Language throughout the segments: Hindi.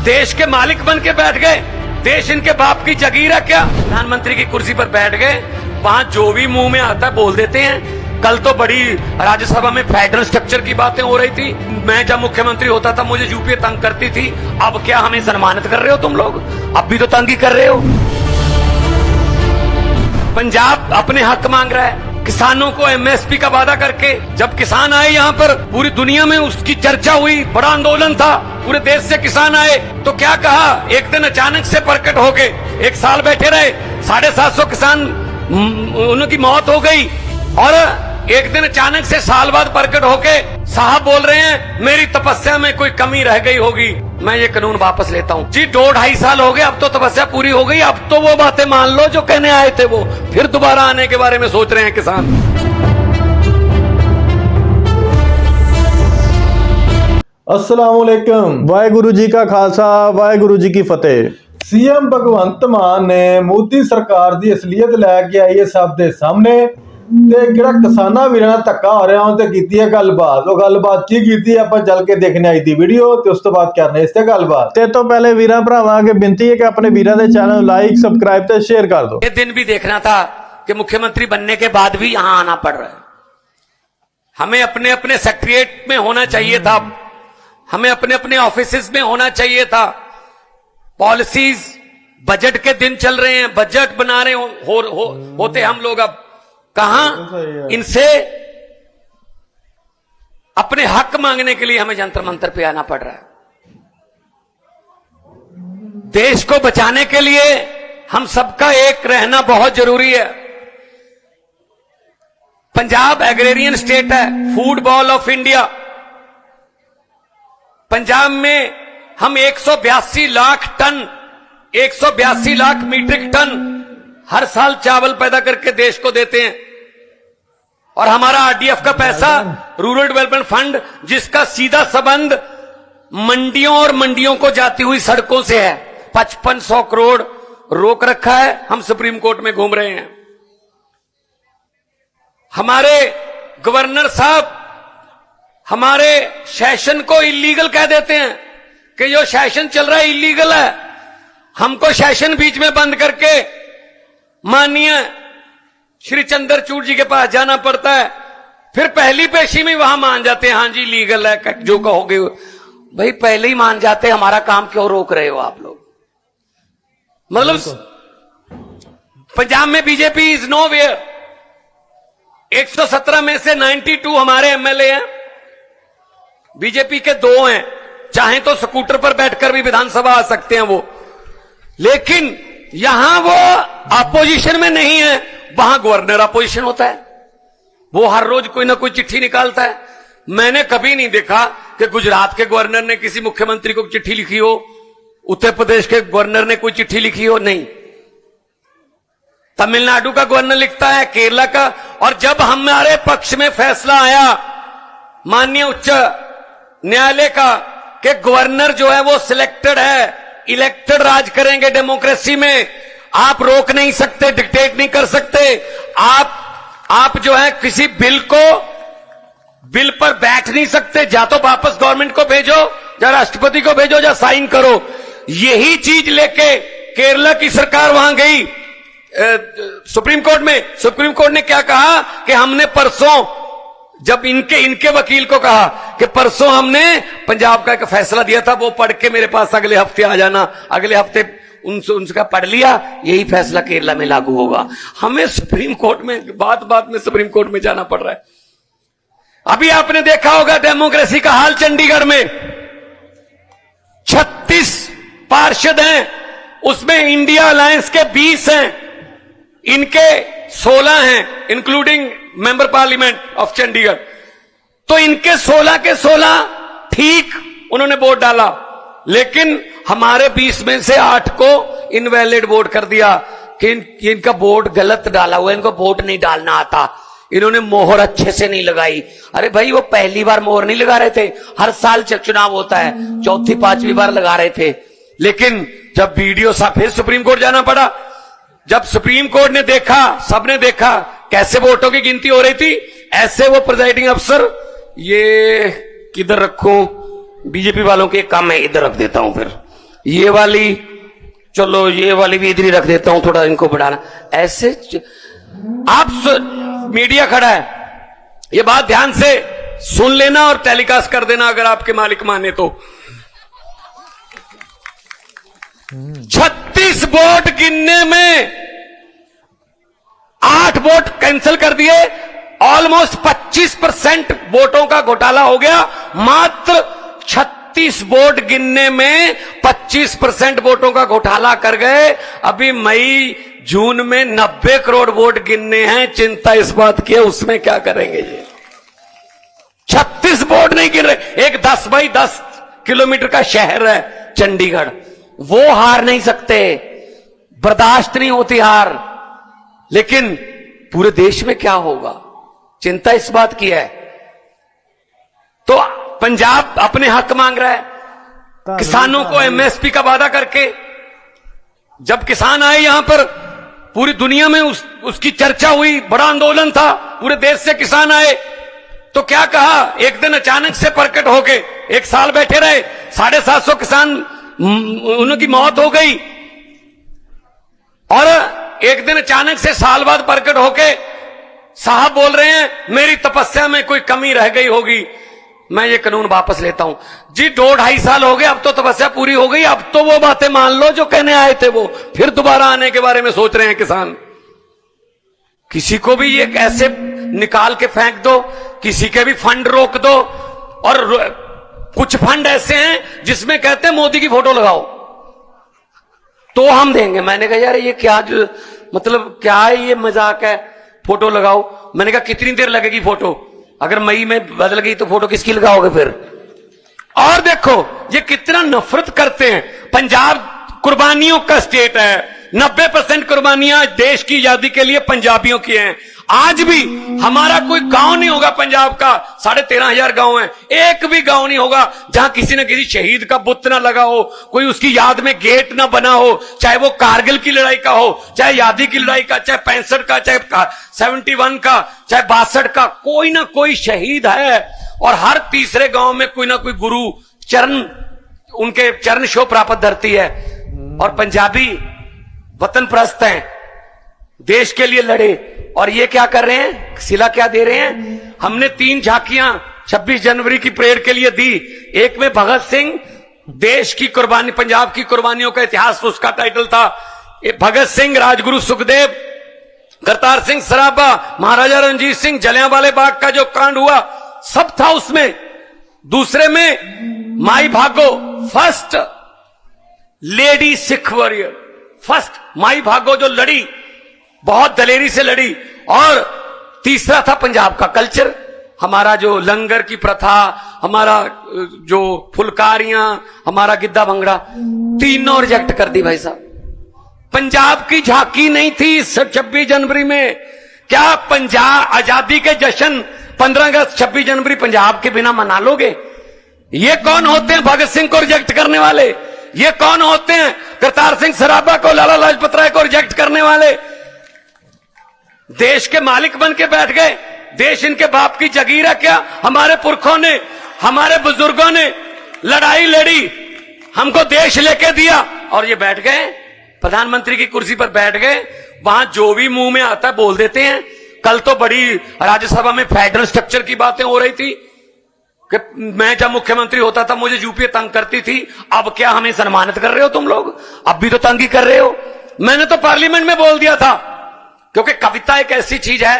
देश के मालिक बन के बैठ गए। देश इनके बाप की जागीर है क्या? प्रधानमंत्री की कुर्सी पर बैठ गए, वहां जो भी मुंह में आता है बोल देते हैं। कल तो बड़ी राज्यसभा में फेडरल स्ट्रक्चर की बातें हो रही थी। मैं जब मुख्यमंत्री होता था मुझे यूपीए तंग करती थी। अब क्या हमें सम्मानित कर रहे हो तुम लोग? अब भी तो तंग ही कर रहे हो। पंजाब अपने हक मांग रहा है, किसानों को एमएसपी का वादा करके। जब किसान आए यहाँ पर, पूरी दुनिया में उसकी चर्चा हुई, बड़ा आंदोलन था, पूरे देश से किसान आए। तो क्या कहा? एक दिन अचानक से प्रकट हो गए, एक साल बैठे रहे, 750 किसान उनकी मौत हो गई। और एक दिन अचानक से साल बाद प्रकट होके साहब बोल रहे हैं मेरी तपस्या में कोई कमी रह गई होगी, मैं ये कानून वापस लेता हूँ। जी 2-2.5 साल हो गए, अब तो तपस्या पूरी हो गई, अब तो वो बातें मान लो जो कहने आए थे, वो फिर दोबारा आने के बारे में सोच रहे हैं किसान। अस्सलामुअलैकुम, वाहेगुरु जी का खालसा, वाहेगुरु जी की फतेह। सीएम भगवंत मान ने मोदी सरकार ਦੀ ਅਸਲੀਅਤ ਲੈ ਕੇ ਆਈ ਹੈ ਸਭ ਦੇ ਸਾਹਮਣੇ ਤੇ ਜਿਹੜਾ ਕਿਸਾਨਾਂ ਵੀਰਾਂ ਨਾਲ ਧੱਕਾ ਹੋ ਰਿਹਾ ਉਹ ਤੇ ਕੀਤੀ ਹੈ ਗੱਲਬਾਤ। ਉਹ ਗੱਲਬਾਤ ਕੀ ਕੀਤੀ ਹੈ ਆਪਾਂ ਚੱਲ ਕੇ ਦੇਖਣੇ ਆਈ ਦੀ ਵੀਡੀਓ ਤੇ ਉਸ ਤੋਂ ਬਾਅਦ ਕਰਨੇ ਇਸ ਤੇ ਗੱਲਬਾਤ। ਤੇ ਤੋਂ ਪਹਿਲੇ ਵੀਰਾਂ ਭਰਾਵਾਂ ਅੱਗੇ ਬੇਨਤੀ ਹੈ ਕਿ ਆਪਣੇ ਵੀਰਾਂ ਦੇ ਚੈਨਲ ਨੂੰ ਲਾਈਕ सब्सक्राइब ਤੇ शेयर कर दो। ये दिन भी देखना था कि मुख्यमंत्री बनने के बाद भी यहां आना पड़ रहा है। हमें अपने अपने सेक्रेटरिएट में होना चाहिए था, हमें अपने अपने ऑफिसेज में होना चाहिए था। पॉलिसीज, बजट के दिन चल रहे हैं, बजट बना रहे होते हम लोग। अब कहां इनसे अपने हक मांगने के लिए हमें जंतर मंतर पे आना पड़ रहा है। देश को बचाने के लिए हम सबका एक रहना बहुत जरूरी है। पंजाब एग्रेरियन स्टेट है, food bowl of India. Punjab में हम 182 lakh ton, 182 lakh metric ton हर साल चावल पैदा करके देश को देते हैं। और हमारा आरडीएफ का पैसा, रूरल डेवलपमेंट फंड, जिसका सीधा संबंध मंडियों और मंडियों को जाती हुई सड़कों से है, 5500 करोड़ रोक रखा है। हम सुप्रीम कोर्ट में घूम रहे हैं। हमारे गवर्नर साहब हमारे सेशन को इलीगल कह देते हैं कि जो सेशन चल रहा है इलीगल है। हमको सेशन बीच में बंद करके माननीय श्री चंद्रचूड़ जी के पास जाना पड़ता है, फिर पहली पेशी में वहां मान जाते हैं हाँ जी लीगल है, जो कहोगे। भाई पहले ही मान जाते, हमारा काम क्यों रोक रहे हो आप लोग? मतलब पंजाब में बीजेपी इज नो वेयर। 117 में से 92 हमारे एमएलए हैं, बीजेपी के 2 हैं। चाहे तो स्कूटर पर बैठकर भी विधानसभा आ सकते हैं वो, लेकिन यहां वो अपोजिशन में नहीं है, वहां गवर्नर अपोजिशन होता है। वो हर रोज कोई ना कोई चिट्ठी निकालता है। मैंने कभी नहीं देखा कि गुजरात के गवर्नर ने किसी मुख्यमंत्री को चिट्ठी लिखी हो, उत्तर प्रदेश के गवर्नर ने कोई चिट्ठी लिखी हो, नहीं। तमिलनाडु का गवर्नर लिखता है, केरला का। और जब हमारे पक्ष में फैसला आया माननीय उच्च न्यायालय का कि गवर्नर जो है वो सिलेक्टेड है, इलेक्टेड राज करेंगे डेमोक्रेसी में, आप रोक नहीं सकते, डिक्टेट नहीं कर सकते। आप जो है किसी बिल पर बैठ नहीं सकते, जा तो वापस गवर्नमेंट को भेजो, या राष्ट्रपति को भेजो, या साइन करो। यही चीज लेके केरला की सरकार वहां गई सुप्रीम कोर्ट में। सुप्रीम कोर्ट ने क्या कहा कि हमने परसों, जब इनके वकील को कहा कि परसों हमने पंजाब का एक फैसला दिया था, वो पढ़ के मेरे पास अगले हफ्ते आ जाना। अगले हफ्ते उनका पढ़ लिया, यही फैसला केरला में लागू होगा। हमें सुप्रीम कोर्ट में बात में सुप्रीम कोर्ट में जाना पड़ रहा है। अभी आपने देखा होगा डेमोक्रेसी का हाल चंडीगढ़ में। 36 पार्षद हैं, उसमें इंडिया अलायंस के 20 हैं, इनके 16 हैं, including member parliament of Chandigarh. तो इनके 16 के 16 ठीक उन्होंने वोट डाला, लेकिन हमारे 20 में से 8 को इनवैलिड वोट कर दिया कि इनका वोट गलत डाला हुआ, इनको वोट नहीं डालना आता, इन्होंने मोहर अच्छे से नहीं लगाई। अरे भाई वो पहली बार मोहर नहीं लगा रहे थे, हर साल चुनाव होता है, 4थी 5वीं बार लगा रहे थे। लेकिन जब वीडियो फिर सुप्रीम कोर्ट जाना पड़ा। जब सुप्रीम कोर्ट ने देखा, सबने देखा कैसे वोटों की गिनती हो रही थी, ऐसे वो प्रिजाइडिंग अफसर, ये किधर रखूं, बीजेपी वालों के काम है, इधर रख देता हूं, फिर ये वाली, चलो ये वाली भी इधर ही रख देता हूं, थोड़ा इनको बढ़ाना। ऐसे आप मीडिया खड़ा है, ये बात ध्यान से सुन लेना और टेलीकास्ट कर देना अगर आपके मालिक माने तो। 36 वोट गिनने में 8 वोट कैंसिल कर दिए, ऑलमोस्ट 25% वोटों का घोटाला हो गया। मात्र 36 वोट गिनने में 25% वोटों का घोटाला कर गए। अभी मई जून में 90 करोड़ वोट गिनने हैं। चिंता इस बात की है, उसमें क्या करेंगे ये? 36 वोट नहीं गिन रहे। एक 10 बाई 10 किलोमीटर का शहर है चंडीगढ़, वो हार नहीं सकते, बर्दाश्त नहीं होती हार। लेकिन पूरे देश में क्या होगा, चिंता इस बात की है। तो पंजाब अपने हक मांग रहा है, किसानों को एमएसपी का वादा करके। जब किसान आए यहां पर, पूरी दुनिया में उसकी चर्चा हुई, बड़ा आंदोलन था, पूरे देश से किसान आए। तो क्या कहा, एक दिन अचानक से प्रकट होके 1 साल बैठे रहे, 750 किसान उनकी मौत हो गई। और एक दिन अचानक से साल बाद प्रकट होके साहब बोल रहे हैं मेरी तपस्या में कोई कमी रह गई होगी, मैं ये कानून वापस लेता हूं। जी 2-2.5 साल हो गए, अब तो तपस्या पूरी हो गई, अब तो वो बातें मान लो जो कहने आए थे, वो फिर दोबारा आने के बारे में सोच रहे हैं किसान। किसी को भी ये ऐसे निकाल के फेंक दो, किसी के भी फंड रोक दो। और कुछ फंड ऐसे हैं जिसमें कहते हैं मोदी की फोटो लगाओ तो हम देंगे। मैंने कहा यार ये क्या, जो मतलब क्या है ये, मजाक है, फोटो लगाओ। मैंने कहा कितनी देर लगेगी फोटो, अगर मई में बदल गई तो फोटो किसकी लगाओगे फिर? और देखो ये कितना नफरत करते हैं। पंजाब कुर्बानियों का स्टेट है, 90% कुर्बानियां देश की आजादी के लिए पंजाबियों की हैं। आज भी हमारा कोई गांव नहीं होगा पंजाब का, 13,500 गांव हैं, एक भी गांव नहीं होगा जहां किसी न किसी शहीद का बुत ना लगा हो, कोई उसकी याद में गेट ना बना हो, चाहे वो कारगिल की लड़ाई का हो, चाहे आजादी की लड़ाई का, चाहे 65 का, चाहे 71 का, चाहे 62 का, कोई ना कोई शहीद है। और हर तीसरे गांव में कोई ना कोई गुरु चरण, उनके चरण छो प्राप्त धरती है। और पंजाबी वतन प्रस्त हैं, देश के लिए लड़े। और ये क्या कर रहे हैं, सिला क्या दे रहे हैं? हमने 3 झांकियां 26 जनवरी की परेड के लिए दी। एक में भगत सिंह, देश की कुर्बानी, पंजाब की कुर्बानियों का इतिहास, उसका टाइटल था। भगत सिंह, राजगुरु सुखदेव, करतार सिंह सराभा, महाराजा रणजीत सिंह, जलियांवाले बाग का जो कांड हुआ सब था उसमें। दूसरे में माई भागो, first lady Sikh warrior, first my भागो जो लड़ी, बहुत दलेरी से लड़ी। और तीसरा था पंजाब का कल्चर, हमारा जो लंगर की प्रथा, हमारा जो फुलकारियां, हमारा गिद्दा भंगड़ा, तीनों रिजेक्ट कर दी भाई साहब। पंजाब की झांकी नहीं थी 26 जनवरी में। क्या पंजाब आजादी के जश्न 15 अगस्त 26 जनवरी पंजाब के बिना मना लोगे? ये कौन होते हैं भगत सिंह को रिजेक्ट करने वाले? ये कौन होते हैं करतार सिंह सराभा को, लाला लाजपत राय को रिजेक्ट करने वाले? देश के मालिक बन के बैठ गए। देश इनके बाप की जगीर है क्या? हमारे पुरखों ने, हमारे बुजुर्गों ने लड़ाई लड़ी, हमको देश लेके दिया, और ये बैठ गए प्रधानमंत्री की कुर्सी पर बैठ गए। वहां जो भी मुंह में आता है बोल देते हैं। कल तो बड़ी राज्यसभा में फेडरल स्ट्रक्चर की बातें हो रही थी कि मैं जब मुख्यमंत्री होता था मुझे यूपीए तंग करती थी, अब क्या हमें सम्मानित कर रहे हो तुम लोग? अब भी तो तंग ही कर रहे हो। मैंने तो पार्लियामेंट में बोल दिया था, क्योंकि कविता एक ऐसी चीज है,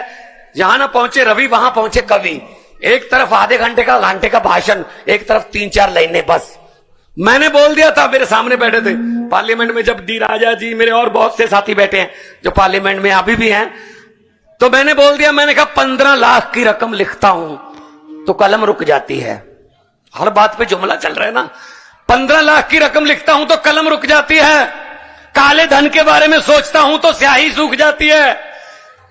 जहां ना पहुंचे रवि वहां पहुंचे कवि। एक तरफ आधे घंटे का भाषण, एक तरफ 3-4 लाइनें बस। मैंने बोल दिया था, मेरे सामने बैठे थे पार्लियामेंट में, जब डी राजा जी, मेरे और बहुत से साथी बैठे हैं जो पार्लियामेंट में अभी भी हैं, तो मैंने बोल दिया, मैंने कहा 15 लाख की रकम लिखता हूं तो कलम रुक जाती है। हर बात पे जुमला चल रहा है ना। 15 लाख की रकम लिखता हूं तो कलम रुक जाती है। काले धन के बारे में सोचता हूं तो स्याही सूख जाती है।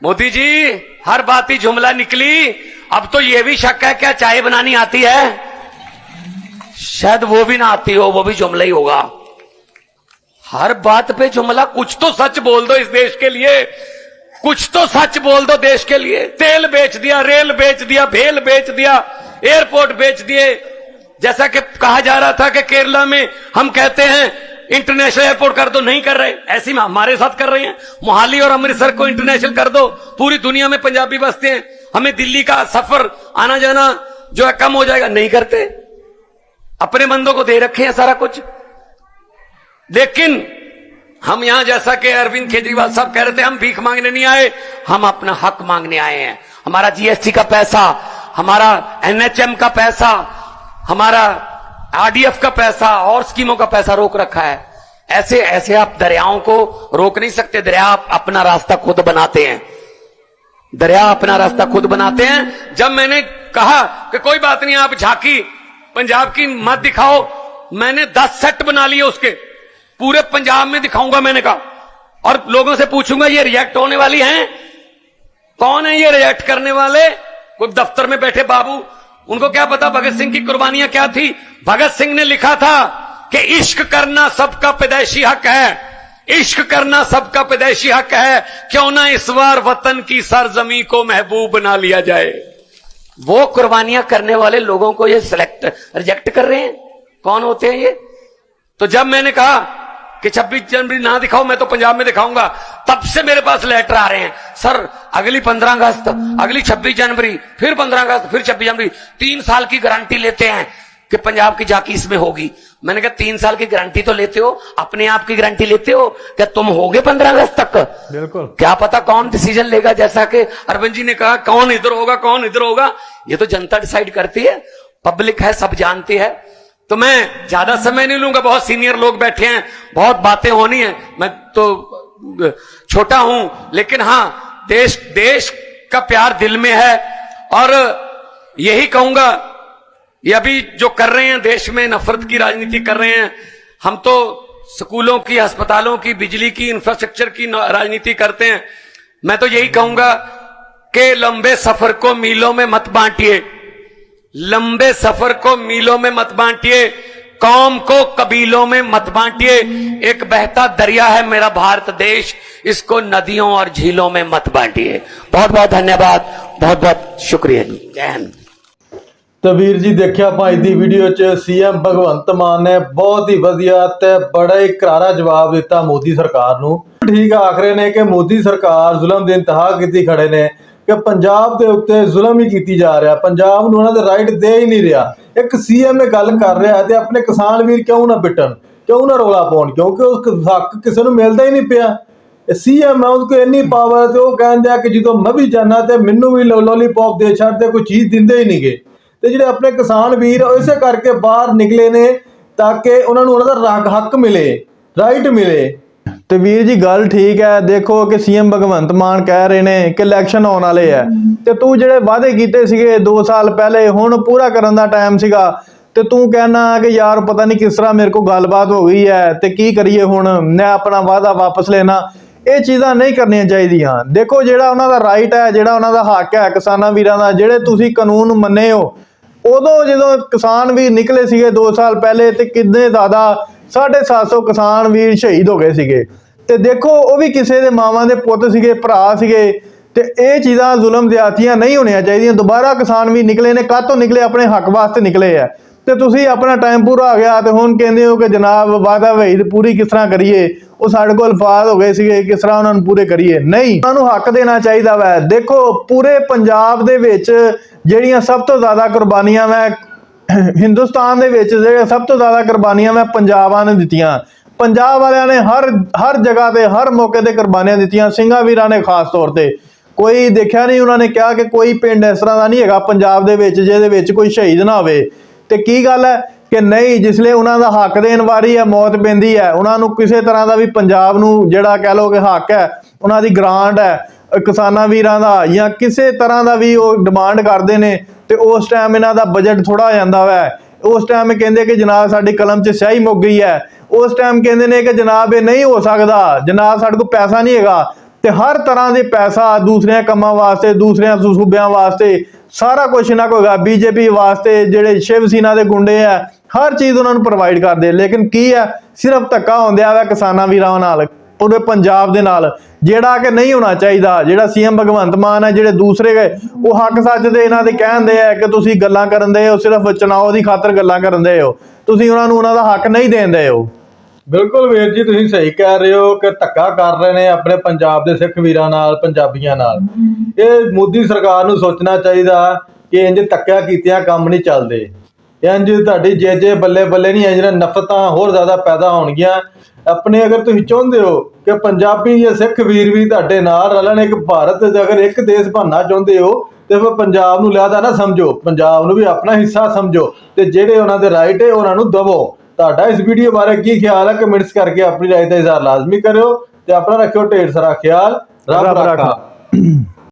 मोदी जी हर बात ही जुमला निकली। अब तो यह भी शक है क्या चाय बनानी आती है? शायद वो भी ना आती हो, वो भी जुमला ही होगा। हर बात पे जुमला। कुछ तो सच बोल दो इस देश के लिए, कुछ तो सच बोल दो देश के लिए। तेल बेच दिया, रेल बेच दिया, भेल बेच दिया, एयरपोर्ट बेच दिए। जैसा कि कहा जा रहा था कि केरला में हम कहते हैं इंटरनेशनल एयरपोर्ट कर दो, नहीं कर रहे। ऐसे में हमारे साथ कर रहे हैं। मोहाली और अमृतसर को इंटरनेशनल कर दो, पूरी दुनिया में पंजाबी बसते हैं, हमें दिल्ली का सफर आना जाना जो है कम हो जाएगा। नहीं करते, अपने बंदों को दे रखे हैं सारा कुछ। लेकिन हम यहां, जैसा कि अरविंद केजरीवाल साहब कह रहे थे, हम भीख मांगने नहीं आए, हम अपना हक मांगने आए हैं। हमारा जीएसटी का पैसा, हमारा एनएचएम का पैसा, हमारा आरडीएफ का पैसा और स्कीमों का पैसा रोक रखा है। ऐसे ऐसे आप दरियाओं को रोक नहीं सकते। दरिया अपना रास्ता खुद बनाते हैं, दरिया अपना रास्ता खुद बनाते हैं। जब मैंने कहा कि कोई बात नहीं, आप झांकी पंजाब की मत दिखाओ, मैंने 10 सेट बना लिए उसके, पूरे पंजाब में दिखाऊंगा मैंने कहा, और लोगों से पूछूंगा ये रिएक्ट होने वाली हैं, कौन है ये रिएक्ट करने वाले? कोई दफ्तर में बैठे बाबू, उनको क्या पता भगत सिंह की कुर्बानियां क्या थी। भगत सिंह ने लिखा था कि इश्क करना सबका पैदाइशी हक है, इश्क करना सबका पैदाइशी हक है, क्यों ना इस बार वतन की सरजमी को महबूब बना लिया जाए। वो कुर्बानियां करने वाले लोगों को ये रिजेक्ट कर रहे हैं, कौन होते हैं ये? तो जब मैंने कहा कि 26 जनवरी ना दिखाओ, मैं तो पंजाब में दिखाऊंगा, तब से मेरे पास लेटर आ रहे हैं, सर अगली 15 अगस्त, अगली 26 जनवरी, फिर 15 अगस्त, फिर 26 जनवरी, 3 साल की गारंटी लेते हैं कि पंजाब की झांकी इसमें होगी। मैंने कहा 3 साल की गारंटी तो लेते हो, अपने आप की गारंटी लेते हो क्या? तुम होगे 15 अगस्त तक? बिल्कुल। क्या पता कौन डिसीजन लेगा, जैसा कि अरविंद जी ने कहा, कौन इधर होगा कौन इधर होगा, ये तो जनता डिसाइड करती है, पब्लिक है, सब जानती है। तो मैं ज्यादा समय नहीं लूंगा, बहुत सीनियर लोग बैठे हैं, बहुत बातें होनी है, मैं तो छोटा हूं, लेकिन हां, देश का प्यार दिल में है। और यही कहूंगा, ये अभी जो कर रहे हैं देश में नफरत की राजनीति कर रहे हैं, हम तो स्कूलों की, अस्पतालों की, बिजली की, इंफ्रास्ट्रक्चर की राजनीति करते हैं। मैं तो यही कहूंगा कि लंबे सफर को मीलों में मत बांटिए, लंबे सफर को मीलों में मत बांटिए, कौम को कबीलों में मत बांटिए। एक बहता दरिया है मेरा भारत देश, इसको नदियों और झीलों में मत बांटिए। बहुत बहुत धन्यवाद, बहुत बहुत शुक्रिया जी, जय हिंद। तो वीर जी, देखिया ਆਪਾਂ ਅੱਜ ਦੀ ਵੀਡੀਓ 'ਚ ਸੀਐਮ ਭਗਵੰਤ ਮਾਨ ਨੇ ਬਹੁਤ ਹੀ ਵਧੀਆ ਤੇ ਬੜਾ ਹੀ ਕਰਾਰਾ ਜਵਾਬ ਦਿੱਤਾ ਮੋਦੀ ਸਰਕਾਰ ਨੂੰ। ਠੀਕ ਆਖ ਰਹੇ ਨੇ ਕਿ ਮੋਦੀ ਸਰਕਾਰ ਜ਼ੁਲਮ ਦੀ ਇੰਤਹਾ ਕੀਤੀ ਖੜੇ ਨੇ ਕਿ ਪੰਜਾਬ ਦੇ ਉੱਤੇ ਜ਼ੁਲਮ ਹੀ ਕੀਤੀ ਜਾ ਰਿਹਾ, ਪੰਜਾਬ ਨੂੰ ਉਹਨਾਂ ਦੇ ਰਾਈਟ ਦੇ ਹੀ ਨਹੀਂ ਰਿਹਾ। ਇੱਕ ਸੀਐਮ ਇਹ ਗੱਲ ਕਰ ਰਿਹਾ ਤੇ ਆਪਣੇ ਕਿਸਾਨ ਵੀਰ ਕਿਉਂ ਨਾ ਪਿੱਟਣ, ਕਿਉਂ ਨਾ ਰੌਲਾ ਪਾਉਣ, ਕਿਉਂਕਿ ਉਸ ਹੱਕ ਕਿਸੇ ਨੂੰ ਮਿਲਦਾ ਹੀ ਨਹੀਂ ਪਿਆ। ਸੀਐਮ ਹੈ, ਉਹਦੇ ਕੋਲ ਇੰਨੀ ਪਾਵਰ ਤੇ ਉਹ ਕਹਿੰਦੇ ਆ ਕਿ ਜਦੋਂ ਮੈਂ ਵੀ ਜਾਣਾ ਤੇ ਮੈਨੂੰ ਵੀ ਲੋਲੀਪੌਪ ਦੇ ਛੱਡਦੇ, ਕੋਈ ਚੀਜ਼ ਦਿੰਦੇ ਹੀ ਨਹੀਂਗੇ। ਤੇ ਜਿਹੜੇ ਆਪਣੇ ਕਿਸਾਨ ਵੀਰ ਇਸੇ ਕਰਕੇ ਬਾਹਰ ਨਿਕਲੇ ਨੇ ਤਾਂ ਕਿ ਉਹਨਾਂ ਨੂੰ ਉਹਨਾਂ ਦਾ ਹੱਕ ਮਿਲੇ, ਰਾਈਟ ਮਿਲੇ। ਤੇ ਵੀਰ ਜੀ ਗੱਲ ਠੀਕ ਹੈ, ਦੇਖੋ ਕਿ ਸੀਐਮ ਭਗਵੰਤ ਮਾਨ ਕਹਿ ਰਹੇ ਨੇ ਕਿ ਇਲੈਕਸ਼ਨ ਆਉਣ ਵਾਲੇ ਹੈ ਤੇ ਤੂੰ ਜਿਹੜੇ ਵਾਅਦੇ ਕੀਤੇ ਸੀਗੇ 2 ਸਾਲ ਪਹਿਲੇ, ਹੁਣ ਪੂਰਾ ਕਰਨ ਦਾ ਟਾਈਮ ਸੀਗਾ ਤੇ ਤੂੰ ਕਹਿਣਾ ਕਿ ਯਾਰ ਪਤਾ ਨਹੀਂ ਕਿਸ ਤਰ੍ਹਾਂ ਮੇਰੇ ਕੋਲ ਗੱਲਬਾਤ ਹੋ ਗਈ ਹੈ ਤੇ ਕੀ ਕਰੀਏ ਹੁਣ, ਮੈਂ ਆਪਣਾ ਵਾਅਦਾ ਵਾਪਸ ਲੈਣਾ। ਇਹ ਚੀਜ਼ਾਂ ਨਹੀਂ ਕਰਨੀਆਂ ਚਾਹੀਦੀਆਂ। ਦੇਖੋ ਜਿਹੜਾ ਉਹਨਾਂ ਦਾ ਰਾਈਟ ਹੈ, ਜਿਹੜਾ ਉਹਨਾਂ ਦਾ ਹੱਕ ਹੈ ਕਿਸਾਨਾਂ ਵੀਰਾਂ ਦਾ, ਜਿਹੜੇ ਤੁਸੀਂ ਕਾਨੂੰਨ ਮੰਨੇ ਹੋ, ਉਦੋਂ ਜਦੋਂ ਕਿਸਾਨ ਵੀਰ ਨਿਕਲੇ ਸੀਗੇ 2 ਸਾਲ ਪਹਿਲੇ ਤੇ ਕਿੰਨੇ ਜ਼ਿਆਦਾ 750 ਕਿਸਾਨ ਵੀਰ ਸ਼ਹੀਦ ਹੋ ਗਏ ਸੀਗੇ। ਤੇ ਦੇਖੋ ਉਹ ਵੀ ਕਿਸੇ ਦੇ ਮਾਵਾਂ ਦੇ ਪੁੱਤ ਸੀਗੇ, ਭਰਾ ਸੀਗੇ। ਤੇ ਇਹ ਚੀਜ਼ਾਂ ਜ਼ੁਲਮ ਜ਼ਿਆਦਤੀਆਂ ਨਹੀਂ ਹੋਣੀਆਂ ਚਾਹੀਦੀਆਂ। ਦੁਬਾਰਾ ਕਿਸਾਨ ਵੀਰ ਨਿਕਲੇ ਨੇ, ਕਾਹਤੋਂ ਨਿਕਲੇ? ਆਪਣੇ ਹੱਕ ਵਾਸਤੇ ਨਿਕਲੇ ਆ। ਤੇ ਤੁਸੀਂ ਆਪਣਾ ਟਾਈਮ ਪੂਰਾ ਹੋ ਗਿਆ ਤੇ ਹੁਣ ਕਹਿੰਦੇ ਹੋ ਕਿ ਜਨਾਬ ਵਾਅਦਾ ਵਹੀਦ ਪੂਰੀ ਕਿਸ ਤਰ੍ਹਾਂ ਕਰੀਏ, ਉਹ ਸਾਡੇ ਕੋਲ ਅਲਫਾਜ਼ ਹੋ ਗਏ ਸੀਗੇ, ਕਿਸ ਤਰ੍ਹਾਂ ਉਹਨਾਂ ਨੂੰ ਪੂਰੇ ਕਰੀਏ। ਨਹੀਂ, ਉਹਨਾਂ ਨੂੰ ਹੱਕ ਦੇਣਾ ਚਾਹੀਦਾ ਵੈ। ਦੇਖੋ ਪੂਰੇ ਪੰਜਾਬ ਦੇ ਵਿੱਚ ਜਿਹੜੀਆਂ ਸਭ ਤੋਂ ਜ਼ਿਆਦਾ ਕੁਰਬਾਨੀਆਂ ਮੈਂ ਹਿੰਦੁਸਤਾਨ ਦੇ ਵਿੱਚ ਜਿਹੜੇ ਸਭ ਤੋਂ ਜ਼ਿਆਦਾ ਕੁਰਬਾਨੀਆਂ ਮੈਂ ਪੰਜਾਬਾਂ ਨੇ ਦਿੱਤੀਆਂ। ਪੰਜਾਬ ਵਾਲਿਆਂ ਨੇ ਹਰ ਜਗ੍ਹਾ ਤੇ ਹਰ ਮੌਕੇ ਤੇ ਕੁਰਬਾਨੀਆਂ ਦਿੱਤੀਆਂ, ਸਿੰਘਾਂ ਵੀਰਾਂ ਨੇ ਖਾਸ ਤੌਰ ਤੇ। ਕੋਈ ਦੇਖਿਆ ਨਹੀਂ, ਉਹਨਾਂ ਨੇ ਕਿਹਾ ਕਿ ਕੋਈ ਪਿੰਡ ਇਸ ਤਰ੍ਹਾਂ ਦਾ ਨਹੀਂ ਹੈਗਾ ਪੰਜਾਬ ਦੇ ਵਿੱਚ ਜਿਹਦੇ ਵਿੱਚ ਕੋਈ ਸ਼ਹੀਦ ਨਾ ਹੋਵੇ। ਤੇ ਕੀ ਗੱਲ ਹੈ ਕਿ ਨਹੀਂ, ਜਿਸਲੇ ਉਹਨਾਂ ਦਾ ਹੱਕ ਦੇਣ ਵਾਰੀ ਹੈ, ਮੌਤ ਪੈਂਦੀ ਹੈ, ਉਹਨਾਂ ਨੂੰ ਕਿਸੇ ਤਰ੍ਹਾਂ ਦਾ ਵੀ ਪੰਜਾਬ ਨੂੰ ਜਿਹੜਾ ਕਹਿ ਲਓ ਕਿ ਹੱਕ ਹੈ, ਉਹਨਾਂ ਦੀ ਗ੍ਰਾਂਟ ਹੈ ਕਿਸਾਨਾਂ ਵੀਰਾਂ ਦਾ ਜਾਂ ਕਿਸੇ ਤਰ੍ਹਾਂ ਦਾ ਵੀ ਉਹ ਡਿਮਾਂਡ ਕਰਦੇ ਨੇ ਤੇ ਉਸ ਟਾਈਮ ਇਹਨਾਂ ਦਾ ਬਜਟ ਥੋੜਾ ਹੋ ਜਾਂਦਾ ਵੈ। ਉਸ ਟਾਈਮ ਕਹਿੰਦੇ ਕਿ ਜਨਾਬ ਸਾਡੀ ਕਲਮ 'ਚ ਸਿਆਹੀ ਮੁੱਕ ਗਈ ਹੈ। ਉਸ ਟਾਈਮ ਕਹਿੰਦੇ ਨੇ ਕਿ ਜਨਾਬ ਇਹ ਨਹੀਂ ਹੋ ਸਕਦਾ, ਜਨਾਬ ਸਾਡੇ ਕੋਲ ਪੈਸਾ ਨਹੀਂ ਹੈਗਾ। ਤੇ ਹਰ ਤਰ੍ਹਾਂ ਦੇ ਪੈਸਾ ਦੂਸਰਿਆਂ ਕੰਮਾਂ ਵਾਸਤੇ, ਦੂਸਰਿਆਂ ਸੂਬਿਆਂ ਵਾਸਤੇ, ਸਾਰਾ ਕੁਝ ਇਹਨਾਂ ਕੋਲ ਹੈਗਾ। ਬੀਜੇਪੀ ਵਾਸਤੇ ਜਿਹੜੇ ਸ਼ਿਵ ਸੈਨਾ ਦੇ ਗੁੰਡੇ ਆ, ਹਰ ਚੀਜ਼ ਉਹਨਾਂ ਨੂੰ ਪ੍ਰੋਵਾਈਡ ਕਰਦੇ। ਲੇਕਿਨ ਕੀ ਹੈ, ਸਿਰਫ ਧੱਕਾ ਹੁੰਦਿਆ ਵਾ ਕਿਸਾਨਾਂ ਵੀਰਾਂ ਨਾਲ, ਪੂਰੇ ਪੰਜਾਬ ਦੇ ਨਾਲ, ਜਿਹੜਾ ਕਿ ਨਹੀਂ ਹੋਣਾ ਚਾਹੀਦਾ। ਜਿਹੜਾ ਸੀਐਮ ਭਗਵੰਤ ਮਾਨ ਹੈ, ਜਿਹੜੇ ਦੂਸਰੇ ਗਏ ਉਹ ਹੱਕ ਸੱਚ ਦੇ ਇਹਨਾਂ ਦੇ ਕਹਿੰਦੇ ਆ ਕਿ ਤੁਸੀਂ ਗੱਲਾਂ ਕਰਨ ਦੇ ਹੋ, ਸਿਰਫ ਚੁਣਾਵ ਦੀ ਖਾਤਰ ਗੱਲਾਂ ਕਰਨ ਦੇ ਹੋ, ਤੁਸੀਂ ਉਹਨਾਂ ਨੂੰ ਉਹਨਾਂ ਦਾ ਹੱਕ ਨਹੀਂ ਦੇਂਦੇ ਹੋ। ਬਿਲਕੁਲ ਵੀਰ ਜੀ, ਤੁਸੀਂ ਸਹੀ ਕਹਿ ਰਹੇ ਹੋ ਕਿ ਧੱਕਾ ਕਰ ਰਹੇ ਨੇ ਆਪਣੇ ਪੰਜਾਬ ਦੇ ਸਿੱਖ ਵੀਰਾਂ ਨਾਲ, ਪੰਜਾਬੀਆਂ ਨਾਲ। ਇਹ ਮੋਦੀ ਸਰਕਾਰ ਨੂੰ ਸੋਚਣਾ ਚਾਹੀਦਾ ਕਿ ਇੰਜ ਧੱਕਾ ਕੀਤਿਆਂ ਕੰਮ ਨਹੀਂ ਚੱਲਦੇ। ਇੰਜ ਤੁਹਾਡੀ ਜੇ ਬੱਲੇ ਬੱਲੇ ਨਹੀਂ, ਇੰਜ ਨਫ਼ਰਤਾਂ ਹੋਰ ਜ਼ਿਆਦਾ ਪੈਦਾ ਹੋਣਗੀਆਂ। ਆਪਣੇ ਅਗਰ ਤੁਸੀਂ ਚਾਹੁੰਦੇ ਹੋ ਕਿ ਪੰਜਾਬੀ ਜਾਂ ਸਿੱਖ ਵੀਰ ਵੀ ਤੁਹਾਡੇ ਨਾਲ ਰਲਣ, ਇੱਕ ਭਾਰਤ ਅਗਰ ਇੱਕ ਦੇਸ਼ ਬਣਨਾ ਚਾਹੁੰਦੇ ਹੋ ਤੇ ਫਿਰ ਪੰਜਾਬ ਨੂੰ ਲਿਆਦਾ ਨਾ ਸਮਝੋ, ਪੰਜਾਬ ਨੂੰ ਵੀ ਆਪਣਾ ਹਿੱਸਾ ਸਮਝੋ ਤੇ ਜਿਹੜੇ ਉਹਨਾਂ ਦੇ ਰਾਈਟ ਹੈ ਉਹਨਾਂ ਨੂੰ ਦਵੋ। ਤੁਹਾਡਾ ਇਸ ਵੀਡੀਓ ਬਾਰੇ ਕੀ ਖਿਆਲ ਹੈ? ਕਮੈਂਟਸ ਕਰਕੇ ਆਪਣੀ ਰਾਏ ਦਾ ਇਜ਼ਹਾਰ ਲਾਜ਼ਮੀ ਕਰਿਓ ਤੇ ਆਪਣਾ ਰੱਖਿਓ ਢੇਰ ਸਾਰਾ ਖਿਆਲ। ਰੱਬ ਰਾਖਾ।